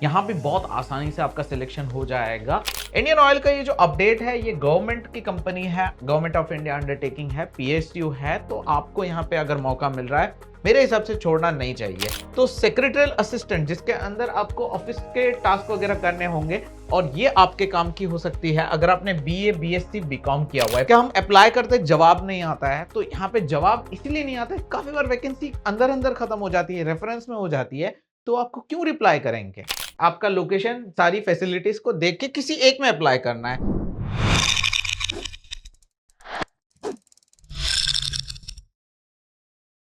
यहाँ पे बहुत आसानी से आपका सिलेक्शन हो जाएगा। इंडियन ऑयल का ये जो अपडेट है, ये गवर्नमेंट की कंपनी है, गवर्नमेंट ऑफ इंडिया अंडरटेकिंग है, पीएसयू है, तो आपको यहाँ पे अगर मौका मिल रहा है मेरे हिसाब से छोड़ना नहीं चाहिए। तो सेक्रेटरियल असिस्टेंट, जिसके अंदर आपको ऑफिस के टास्क वगैरह करने होंगे और ये आपके काम की हो सकती है अगर आपने बीए, बीएससी, बीकॉम किया हुआ है। क्या हम अप्लाई करते जवाब नहीं आता है, तो यहाँ पे जवाब इसलिए नहीं आता है, काफी बार वैकेंसी अंदर अंदर खत्म हो जाती है, रेफरेंस में हो जाती है, तो आपको क्यों रिप्लाई करेंगे। आपका लोकेशन, सारी फैसिलिटीज को देख के किसी एक में अप्लाई करना है।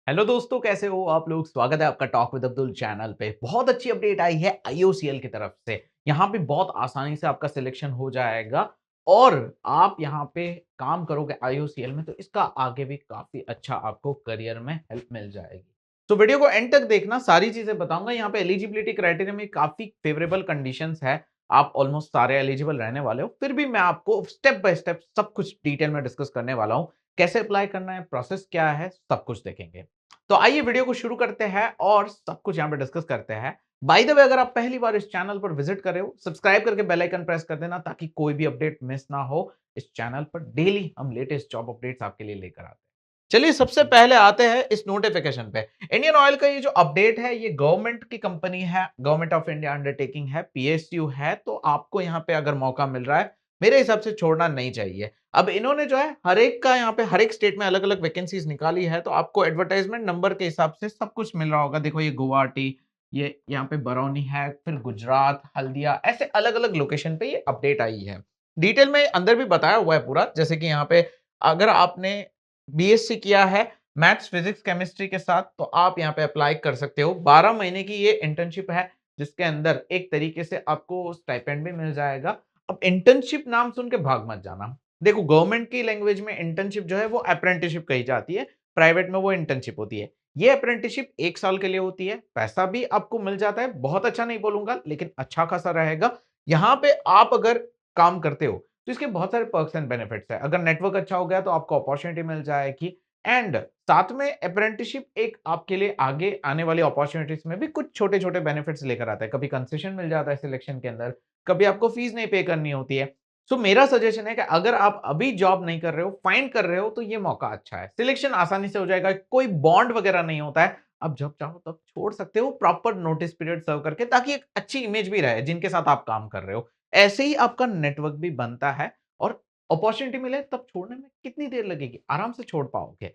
हेलो दोस्तों, कैसे हो आप लोग। स्वागत है आपका टॉक विद अब्दुल चैनल पे। बहुत अच्छी अपडेट आई है आईओसीएल की तरफ से। यहाँ पे बहुत आसानी से आपका सिलेक्शन हो जाएगा और आप यहाँ पे काम करोगे आईओसीएल में, तो इसका आगे भी काफी अच्छा आपको करियर में हेल्प मिल जाएगी। तो वीडियो को एंड तक देखना, सारी चीजें बताऊंगा। यहाँ पे एलिजिबिलिटी क्राइटेरिया में काफी फेवरेबल कंडीशंस है, आप ऑलमोस्ट सारे एलिजिबल रहने वाले हो। फिर भी मैं आपको स्टेप बाय स्टेप सब कुछ डिटेल में डिस्कस करने वाला हूँ। कैसे अप्लाई करना है, प्रोसेस क्या है, सब कुछ देखेंगे। तो आइए वीडियो को शुरू करते हैं और सब कुछ यहां पे डिस्कस करते हैं। बाय द वे, अगर आप पहली बार इस चैनल पर विजिट कर रहे हो, सब्सक्राइब करके बेल आइकन प्रेस कर देना ताकि कोई भी अपडेट मिस ना हो। इस चैनल पर डेली हम लेटेस्ट जॉब अपडेट्स आपके लिए लेकर आते हैं। चलिए सबसे पहले आते हैं इस नोटिफिकेशन पे। इंडियन ऑयल का ये जो अपडेट है, ये गवर्नमेंट की कंपनी है, गवर्नमेंट ऑफ इंडिया अंडरटेकिंग है, पीएसयू है, तो आपको यहाँ पे अगर मौका मिल रहा है मेरे हिसाब से छोड़ना नहीं चाहिए। अब इन्होंने जो है हर एक का यहाँ पे हर एक स्टेट में अलग अलग वैकेंसीज निकाली है, तो आपको एडवर्टाइजमेंट नंबर के हिसाब से सब कुछ मिल रहा होगा। देखो, ये गुवाहाटी, ये यहाँ पे बरौनी है, फिर गुजरात, हल्दिया, ऐसे अलग अलग लोकेशन पे ये अपडेट आई है। डिटेल में अंदर भी बताया हुआ है पूरा, जैसे कि यहाँ पे अगर आपने बीएससी किया है मैथ्स, फिजिक्स, केमिस्ट्री के साथ, तो आप यहाँ पे अप्लाई कर सकते हो। 12 महीने की ये इंटर्नशिप है, जिसके अंदर एक तरीके से आपको स्टाइपेंड भी मिल जाएगा। अब इंटर्नशिप नाम सुन के भाग मत जाना। देखो, गवर्नमेंट की लैंग्वेज में इंटर्नशिप जो है वो अप्रेंटिसशिप कही जाती है, प्राइवेट में वो इंटर्नशिप होती है। ये अप्रेंटिसशिप 1 साल के लिए होती है, पैसा भी आपको मिल जाता है, बहुत अच्छा नहीं बोलूंगा लेकिन अच्छा खासा रहेगा। यहाँ पे आप अगर काम करते हो तो इसके बहुत सारे पर्क्स एंड बेनिफिट्स है। अगर नेटवर्क अच्छा हो गया तो आपको अपॉर्चुनिटी मिल जाएगी, एंड साथ में अप्रेंटिसशिप एक आपके लिए आगे आने वाली अपॉर्चुनिटीज में भी कुछ छोटे छोटे बेनिफिट्स लेकर आता है। कभी कंसेशन मिल जाता है सिलेक्शन के अंदर, कभी आपको फीस नहीं पे करनी होती है। सो मेरा सजेशन है कि अगर आप अभी जॉब नहीं कर रहे हो, फाइंड कर रहे हो, तो ये मौका अच्छा है। सिलेक्शन आसानी से हो जाएगा, कोई बॉन्ड वगैरह नहीं होता है। अब जब चाहो तब छोड़ सकते हो, प्रॉपर नोटिस पीरियड सर्व करके, ताकि एक अच्छी इमेज भी रहे जिनके साथ आप काम कर रहे हो। ऐसे ही आपका नेटवर्क भी बनता है और अपॉर्चुनिटी मिले तब छोड़ने में कितनी देर लगेगी, आराम से छोड़ पाओगे।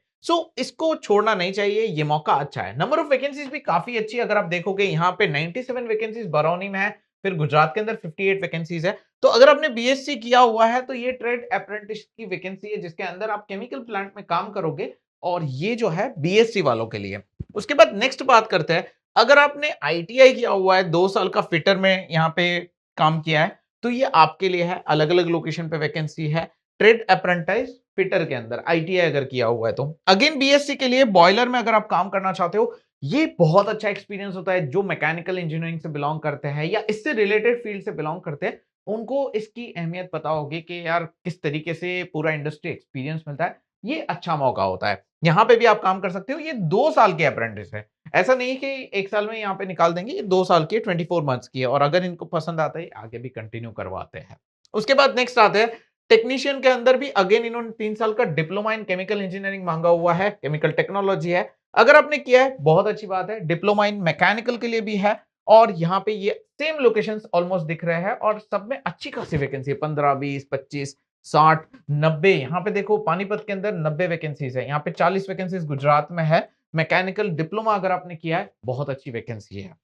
इसको छोड़ना नहीं चाहिए, ये मौका अच्छा है। नंबर ऑफ वैकेंसीज भी काफी अच्छी है। अगर आप देखोगे यहाँ पे 97 वैकेंसीज बरौनी में है, फिर गुजरात के अंदर 58 वैकेंसीज है। तो अगर आपने बीएससी किया हुआ है तो ये ट्रेड अप्रेंटिस की वैकेंसी है, जिसके अंदर आप केमिकल प्लांट में काम करोगे, और ये जो है बीएससी वालों के लिए। उसके बाद नेक्स्ट बात करते हैं, अगर आपने आईटीआई किया हुआ है, 2 साल का फिटर में यहाँ पे काम किया है, तो ये आपके लिए है। अलग अलग लोकेशन पे वैकेंसी है। ट्रेड अप्रेंटिस फिटर के अंदर आईटीआई अगर किया हुआ है तो अगेन बीएससी के लिए बॉयलर में अगर आप काम करना चाहते हो, ये बहुत अच्छा एक्सपीरियंस होता है। जो मैकेनिकल इंजीनियरिंग से बिलोंग करते हैं या इससे रिलेटेड फील्ड से बिलोंग करते हैं, उनको इसकी अहमियत पता होगी कि यार किस तरीके से पूरा इंडस्ट्री एक्सपीरियंस मिलता है। ये अच्छा मौका होता है, यहाँ पे भी आप काम कर सकते हो। ये 2 साल के अप्रेंटिस है, ऐसा नहीं कि 1 साल में यहाँ पे निकाल देंगे। ये 2 साल की 24 मंथ्स की है, और अगर इनको पसंद आता है आगे भी कंटिन्यू करवाते हैं। उसके बाद नेक्स्ट आते हैं टेक्नीशियन के अंदर भी। अगेन इन्होंने 3 साल का डिप्लोमा इन केमिकल इंजीनियरिंग मांगा हुआ है, केमिकल टेक्नोलॉजी है। अगर आपने किया है बहुत अच्छी बात है। डिप्लोमा इन मैकेनिकल के लिए भी है, और यहाँ पे ये सेम लोकेशंस ऑलमोस्ट दिख रहे हैं, और सब में अच्छी खासी वैकेंसी है। 15, 20, 25, 60, 90। यहाँ पे देखो पानीपत के अंदर 90 वैकेंसीज है, यहाँ पे 40 वैकेंसीज गुजरात में है। मैकेनिकल डिप्लोमा अगर आपने किया है, बहुत अच्छी वैकेंसी है।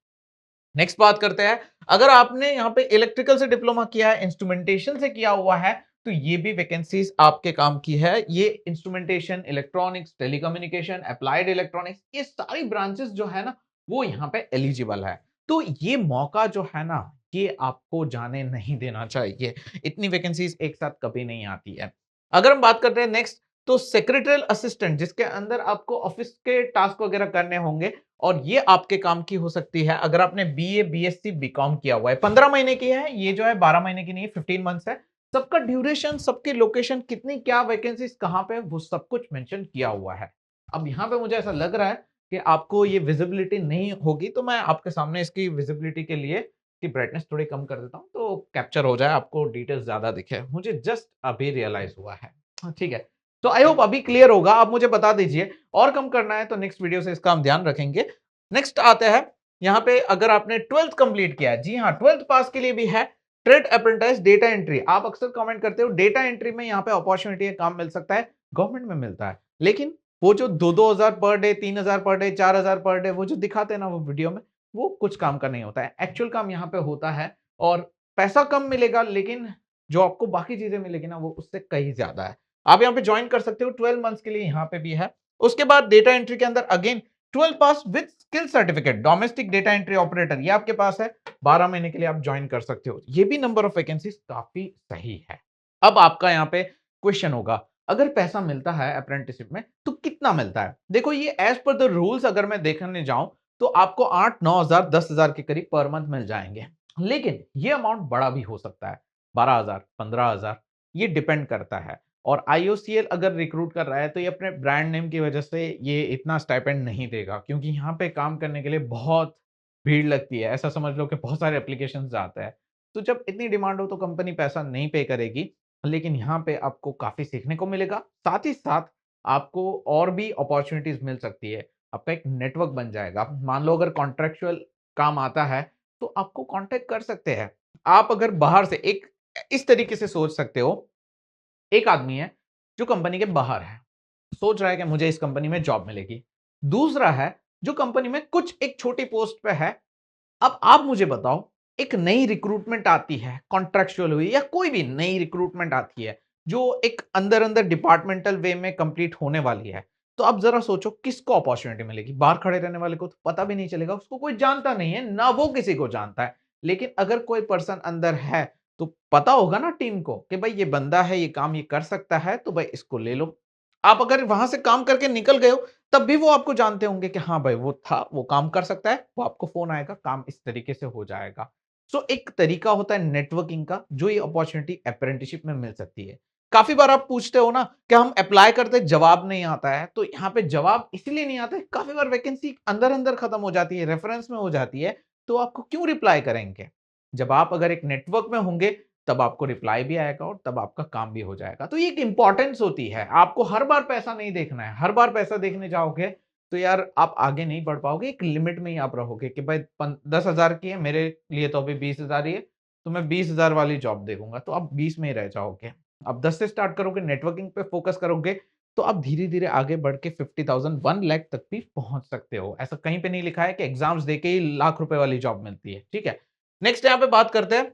नेक्स्ट बात करते हैं, अगर आपने यहाँ पे इलेक्ट्रिकल से डिप्लोमा किया है, इंस्ट्रूमेंटेशन से किया हुआ है, तो ये भी वैकेंसीज आपके काम की है। ये instrumentation, electronics, telecommunication, applied electronics, ये सारी ब्रांचेस जो है ना, वो यहाँ पे एलिजिबल है। तो ये मौका जो है ना, ये आपको जाने नहीं देना चाहिए। इतनी वैकेंसीज एक साथ कभी नहीं आती है। अगर हम बात करते हैं नेक्स्ट, तो सेक्रेटरियल असिस्टेंट, जिसके अंदर आपको ऑफिस के टास्क वगैरह करने होंगे, और ये आपके काम की हो सकती है अगर आपने बीए, बीएससी, बीकॉम किया हुआ है। 15 महीने की है ये, जो है 12 महीने की नहीं है, 15 मंथ्स है। सबका ड्यूरेशन, सबकी लोकेशन, कितनी क्या वैकेंसीज कहां पे, वो सब कुछ मेंशन किया हुआ है। अब यहाँ पे मुझे ऐसा लग रहा है कि आपको ये विजिबिलिटी नहीं होगी, तो मैं आपके सामने इसकी विजिबिलिटी के लिए इसकी ब्राइटनेस थोड़ी कम कर देता हूँ तो कैप्चर हो जाए, आपको डिटेल्स ज़्यादा दिखे। मुझे जस्ट अभी रियलाइज़ हुआ है। ठीक है। तो आई होप अभी क्लियर होगा। आप मुझे बता दीजिए और कम करना है तो नेक्स्ट वीडियो से इसका हम ध्यान रखेंगे। नेक्स्ट आते हैं यहाँ पे, अगर आपने 12th कंप्लीट किया है, जी हाँ 12th पास के लिए भी है ट्रेड अप्रेंटिस डेटा एंट्री। आप अक्सर कमेंट करते हो डेटा एंट्री में यहाँ पे अपॉर्चुनिटी है, काम मिल सकता है, गवर्नमेंट में मिलता है। लेकिन वो जो 2-2 हज़ार per day, 3,000 per day, 4,000 per day वो जो दिखाते हैं ना वो वीडियो में, वो कुछ काम का नहीं होता है। एक्चुअल काम यहाँ पे होता है और पैसा कम मिलेगा, लेकिन जो आपको बाकी चीजें मिलेगी ना वो उससे कहीं ज्यादा है। आप यहाँ पे ज्वाइन कर सकते हो 12 मंथ्स के लिए, यहाँ पे भी है। उसके बाद डेटा एंट्री के अंदर again 12 pass with skill certificate domestic data entry operator, ये आपके पास है, 12 महीने के लिए आप ज्वाइन कर सकते हो। ये भी नंबर ऑफ वैकेंसीज काफी सही है। अब आपका यहाँ पे क्वेश्चन होगा, अगर पैसा मिलता है अप्रेंटिसशिप में तो कितना मिलता है? देखो ये एज पर द रूल्स अगर मैं देखने जाऊं तो आपको 8-9 हजार 10,000 के करीब पर मंथ मिल जाएंगे। लेकिन ये अमाउंट बड़ा भी हो सकता है, 12,000 15,000, ये डिपेंड करता है। और आईओसीएल अगर रिक्रूट कर रहा है तो ये अपने ब्रांड नेम की वजह से ये इतना स्टाइपेंड नहीं देगा, क्योंकि यहाँ पे काम करने के लिए बहुत भीड़ लगती है। ऐसा समझ लो कि बहुत सारे एप्लीकेशन आते हैं, तो जब इतनी डिमांड हो तो कंपनी पैसा नहीं पे करेगी। लेकिन यहाँ पे आपको काफी सीखने को मिलेगा, साथ ही साथ आपको और भी अपॉर्चुनिटीज मिल सकती है। आपका एक नेटवर्क बन जाएगा। मान लो अगर कॉन्ट्रेक्चुअल काम आता है तो आपको कांटेक्ट कर सकते हैं। आप अगर बाहर से एक इस तरीके से सोच सकते हो, एक आदमी है जो कंपनी के बाहर है, सोच रहा है कि मुझे इस कंपनी में जॉब मिलेगी। दूसरा है जो कंपनी में कुछ एक छोटी पोस्ट पे है। अब आप मुझे बताओ, एक नई रिक्रूटमेंट आती है, कॉन्ट्रेक्चुअल हुई या कोई भी नई रिक्रूटमेंट आती है जो एक अंदर अंदर डिपार्टमेंटल वे में कंप्लीट होने वाली है, तो आप जरा सोचो किसको अपॉर्चुनिटी मिलेगी? बाहर खड़े रहने वाले को तो पता भी नहीं चलेगा, उसको कोई जानता नहीं है ना, वो किसी को जानता है। लेकिन अगर कोई पर्सन अंदर है तो पता होगा ना टीम को कि भाई ये बंदा है, ये काम ये कर सकता है, तो भाई इसको ले लो। आप अगर वहां से काम करके निकल गए हो तब भी वो आपको जानते होंगे कि हाँ भाई वो था, वो काम कर सकता है, वो आपको फोन आएगा, काम इस तरीके से हो जाएगा। सो एक तरीका होता है नेटवर्किंग का, जो ये अपॉर्चुनिटी अप्रेंटिसशिप में मिल सकती है। काफी बार आप पूछते हो ना कि हम अप्लाई करते जवाब नहीं आता है, तो यहाँ पे जवाब इसलिए नहीं आता है, काफी बार वैकेंसी अंदर अंदर खत्म हो जाती है, रेफरेंस में हो जाती है, तो आपको क्यों रिप्लाई करेंगे? जब आप अगर एक नेटवर्क में होंगे तब आपको रिप्लाई भी आएगा और तब आपका काम भी हो जाएगा। तो ये एक इंपॉर्टेंस होती है। आपको हर बार पैसा नहीं देखना है। हर बार पैसा देखने जाओगे तो यार आप आगे नहीं बढ़ पाओगे। एक लिमिट में ही आप रहोगे कि भाई 10,000 की है, मेरे लिए तो अभी 20,000 ही है, तो मैं 20,000 वाली जॉब देखूंगा, तो आप 20 में ही रह जाओगे। आप 10 से स्टार्ट करोगे, नेटवर्किंग पे फोकस करोगे, तो आप धीरे धीरे आगे बढ़ के 50,000 1 लाख तक भी पहुंच सकते हो। ऐसा कहीं पे नहीं लिखा है कि एग्जाम्स देके ही लाख रुपए वाली जॉब मिलती है। ठीक है। नेक्स्ट यहाँ पे बात करते हैं,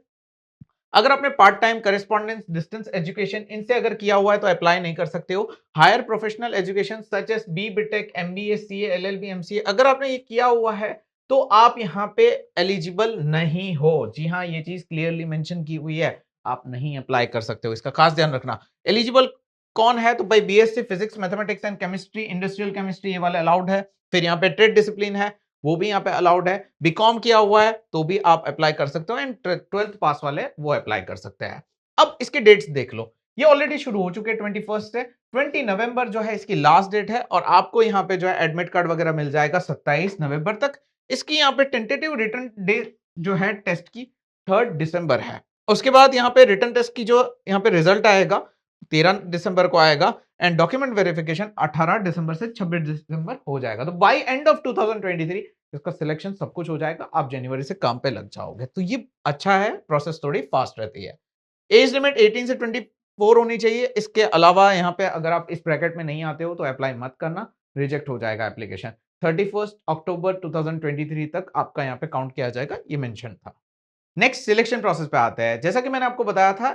अगर आपने part time, correspondence, distance education इनसे अगर किया हुआ है तो अप्लाई नहीं कर सकते हो। Higher professional education such as B B Tech, MBA, CA, LLB, MCA, अगर आपने ये किया हुआ है तो आप यहाँ पे एलिजिबल नहीं हो। जी हाँ, ये चीज क्लियरली मेंशन की हुई है, आप नहीं अप्लाई कर सकते हो, इसका खास ध्यान रखना। एलिजिबल कौन है? तो भाई BSc physics, mathematics and chemistry, industrial chemistry, ये वाले अलाउड है। फिर यहाँ पे ट्रेड डिसिप्लिन है, वो भी यहाँ पे अलाउड है। बीकॉम किया हुआ है तो भी आप अप्लाई कर सकते हो, एंड 12th पास वाले वो अप्लाई कर सकते हैं। अब इसके डेट्स देख लो, ये ऑलरेडी शुरू हो चुके हैं 21 से। 20 नवंबर जो है इसकी लास्ट डेट है, और आपको यहाँ पे जो है एडमिट कार्ड वगैरह मिल जाएगा 27 नवंबर तक। इसकी यहाँ पे टेंटेटिव रिटर्न डेट जो है टेस्ट की 3 दिसंबर है। उसके बाद यहाँ पे रिटर्न टेस्ट की जो यहाँ पे रिजल्ट आएगा 13 दिसंबर को आएगा, एंड डॉक्यूमेंट वेरिफिकेशन 18 दिसंबर से 26 दिसंबर हो जाएगा। तो बाय एंड ऑफ 2023 इसका सिलेक्शन सब कुछ हो जाएगा, आप जनवरी से काम पे लग जाओगे। तो ये अच्छा है, प्रोसेस थोड़ी फास्ट रहती है। एज लिमिट 18 से 24 होनी चाहिए। इसके अलावा यहाँ पे अगर आप इस ब्रैकेट में नहीं आते हो तो अप्लाई मत करना, रिजेक्ट हो जाएगा एप्लीकेशन। 31 अक्टूबर 2023 तक आपका यहाँ पे काउंट किया जाएगा, ये मेंशन था। नेक्स्ट सिलेक्शन प्रोसेस पे आते हैं। जैसा कि मैंने आपको बताया था,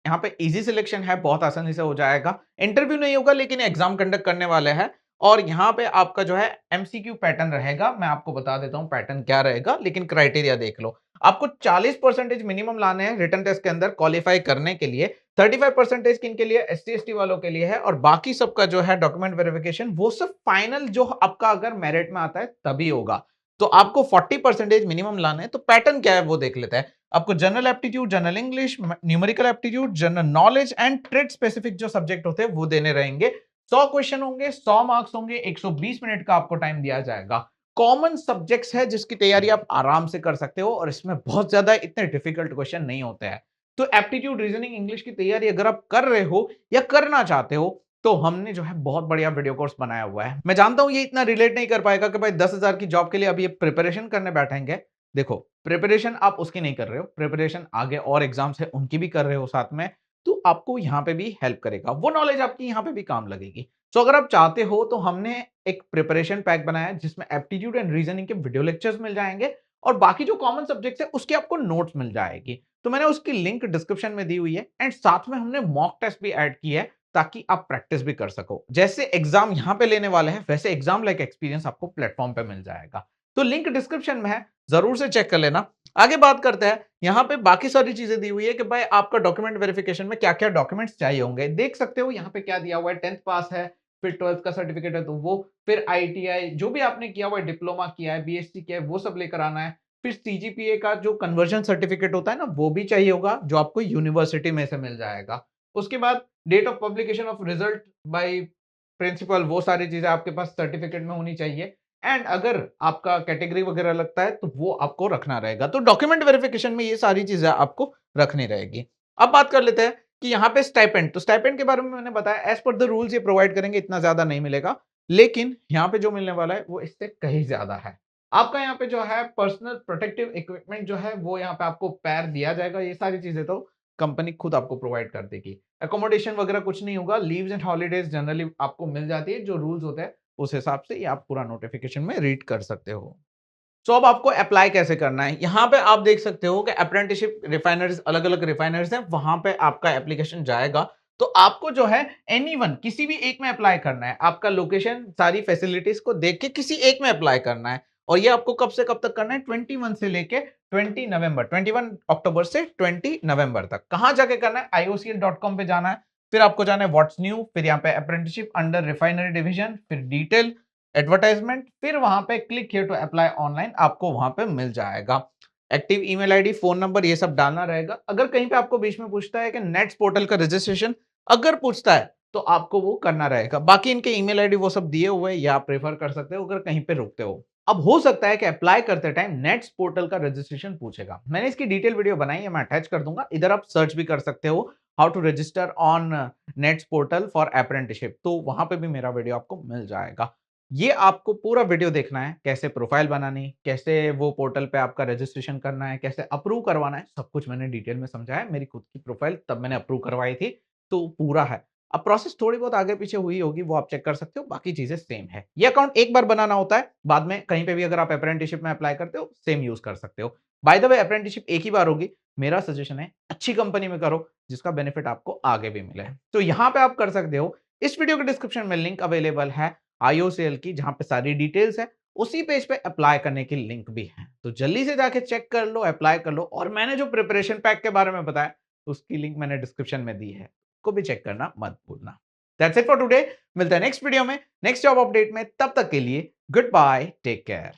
यहाँ पे इजी सिलेक्शन है, बहुत आसानी से हो जाएगा। इंटरव्यू नहीं होगा लेकिन एग्जाम कंडक्ट करने वाले हैं, और यहाँ पे आपका जो है एमसीक्यू पैटर्न रहेगा। मैं आपको बता देता हूँ पैटर्न क्या रहेगा, लेकिन क्राइटेरिया देख लो। आपको 40% मिनिमम लाने हैं रिटर्न टेस्ट के अंदर क्वालिफाई करने के लिए। 35% किनके लिए? एससी एसटी वालों के लिए है, और बाकी सबका जो है डॉक्यूमेंट वेरिफिकेशन वो सब फाइनल जो आपका अगर मेरिट में आता है तभी होगा। तो आपको 40% मिनिमम लाना है। तो पैटर्न क्या है वो देख लेते हैं। आपको general aptitude, general English, numerical aptitude, general knowledge and trade specific जो सब्जेक्ट होते हैं वो देने रहेंगे। 100 क्वेश्चन होंगे, 100 मार्क्स होंगे, 120 मिनट का आपको टाइम दिया जाएगा। कॉमन सब्जेक्ट्स है जिसकी तैयारी आप आराम से कर सकते हो और इसमें बहुत ज्यादा इतने डिफिकल्ट क्वेश्चन नहीं होते हैं। तो एप्टीट्यूड रीजनिंग इंग्लिश की तैयारी अगर आप कर रहे हो या करना चाहते हो तो हमने जो है बहुत बढ़िया वीडियो कोर्स बनाया हुआ है। मैं जानता हूं ये इतना रिलेट नहीं कर पाएगा कि भाई 10,000 की जॉब के लिए अभी ये प्रिपरेशन करने बैठेंगे। देखो, प्रिपरेशन आप उसकी नहीं कर रहे हो, प्रिपरेशन आगे और एग्जाम्स है उनकी भी कर रहे हो साथ में, तो आपको यहां पे भी हेल्प करेगा, वो नॉलेज आपकी यहां पे भी काम लगेगी। तो अगर आप चाहते हो तो हमने एक प्रिपरेशन पैक बनाया है जिसमें एप्टीट्यूड एंड रीजनिंग के वीडियो लेक्चर्स मिल जाएंगे और बाकी जो कॉमन सब्जेक्ट्स है उसके आपको नोट्स मिल जाएगी। तो मैंने उसकी लिंक डिस्क्रिप्शन में दी हुई है एंड साथ में हमने मॉक टेस्ट भी ऐड किया है ताकि आप प्रैक्टिस भी कर सको। जैसे एग्जाम यहां पे लेने वाले हैं वैसे एग्जाम लाइक एक्सपीरियंस आपको प्लेटफॉर्म पे मिल जाएगा। तो लिंक डिस्क्रिप्शन में है, जरूर से चेक कर लेना। आगे बात करते हैं, यहाँ पे बाकी सारी चीजें दी हुई है कि भाई आपका डॉक्यूमेंट वेरिफिकेशन में क्या क्या डॉक्यूमेंट्स चाहिए होंगे। देख सकते हो यहाँ पे क्या दिया हुआ है, 10th पास है, फिर 12th का सर्टिफिकेट है तो वो, फिर आईटीआई जो भी आपने किया हुआ है, डिप्लोमा किया है, बीएससी किया है, वो सब लेकर आना है। फिर सीजीपीए का जो कन्वर्जन सर्टिफिकेट होता है ना वो भी चाहिए होगा जो आपको यूनिवर्सिटी में से मिल जाएगा। उसके बाद date of publication of result by principal, वो सारी चीजें आपके पास सर्टिफिकेट में होनी चाहिए। एंड अगर आपका कैटेगरी वगैरह लगता है तो वो आपको रखना रहेगा। तो डॉक्यूमेंट वेरिफिकेशन में ये सारी चीजें आपको रखनी रहेगी। अब बात कर लेते हैं कि यहाँ पे स्टाइपेंड, तो स्टाइपेंड के बारे में मैंने बताया एज पर द रूल्स ये प्रोवाइड करेंगे, इतना ज्यादा नहीं मिलेगा, लेकिन यहाँ पे जो मिलने वाला है वो इससे कहीं ज्यादा है। आपका यहाँ पे जो है पर्सनल प्रोटेक्टिव इक्विपमेंट जो है वो यहाँ पे आपको पैर दिया जाएगा, ये सारी चीजें तो कंपनी खुद आपको प्रोवाइड कर देगी। अकोमोडेशन वगैरह कुछ नहीं होगा, लीव्स एंड हॉलीडेज जनरली आपको मिल जाती है, जो रूल्स होते हैं उस हिसाब से ये आप पूरा नोटिफिकेशन में रीड कर सकते हो। सो अब आपको अप्लाई कैसे करना है, यहाँ पे आप देख सकते हो कि अप्रेंटिसशिप रिफाइनरीज, अलग अलग रिफाइनरीज हैं, वहां पे आपका एप्लीकेशन जाएगा। तो आपको जो है एनीवन किसी भी एक में अप्लाई करना है, आपका लोकेशन सारी फैसिलिटीज को देख के किसी एक में अप्लाई करना है। और ये आपको कब से कब तक करना है, 21 से लेके 20 नवंबर, 21 अक्टूबर से 20 नवंबर तक। कहां जाके करना है, iocl.com पे जाना है, फिर आपको जाना है व्हाट्स न्यू, फिर यहाँ पे अप्रेंटिसशिप अंडर रिफाइनरी डिवीजन, फिर डिटेल एडवर्टाइजमेंट, फिर वहां पे click here to apply online, आपको वहां पे मिल जाएगा। Active email ID, phone number, ये सब डालना रहेगा। अगर कहीं पे आपको बीच में पूछता है कि नेट्स पोर्टल का रजिस्ट्रेशन, अगर पूछता है तो आपको वो करना रहेगा। बाकी इनके ईमेल आईडी वो सब दिए हुए हैं, या आप प्रेफर कर सकते हो अगर कहीं पे रुकते हो। अब हो सकता है कि अप्लाई करते टाइम नेट्स पोर्टल का रजिस्ट्रेशन पूछेगा, मैंने इसकी डिटेल वीडियो बनाई है, मैं अटैच कर दूंगा, इधर आप सर्च भी कर सकते हो how to register on NATS portal for apprenticeship, तो वहां पे भी मेरा वीडियो आपको मिल जाएगा। ये आपको पूरा वीडियो देखना है, कैसे प्रोफाइल बनानी, कैसे वो पोर्टल पे आपका रजिस्ट्रेशन करना है, कैसे अप्रूव करवाना है, सब कुछ मैंने डिटेल में समझाया। मेरी खुद की प्रोफाइल तब मैंने अप्रूव करवाई थी, तो पूरा है। अब प्रोसेस थोड़ी बहुत आगे पीछे हुई होगी, वो आप चेक कर सकते हो, बाकी चीजें सेम है। ये अकाउंट एक बार बनाना होता है, बाद में कहीं पे भी अगर आप अप्रेंटिसशिप में अप्लाई करते हो सेम यूज कर सकते हो। बाय द वे अप्रेंटिसशिप एक ही बार होगी, मेरा सजेशन है अच्छी कंपनी में करो जिसका बेनिफिट आपको आगे भी मिले। तो यहाँ पे आप कर सकते हो। इस वीडियो के डिस्क्रिप्शन में लिंक अवेलेबल है आईओसीएल की, जहां पे सारी डिटेल्स है, उसी पेज पे अप्लाई करने की लिंक भी है। तो जल्दी से जाके चेक कर लो, अप्लाई कर लो। और मैंने जो प्रिपरेशन पैक के बारे में बताया उसकी लिंक मैंने डिस्क्रिप्शन में दी है, को भी चेक करना मत भूलना। दैट्स इट फॉर टुडे, मिलते हैं नेक्स्ट वीडियो में नेक्स्ट जॉब अपडेट में, तब तक के लिए गुड बाय, टेक केयर।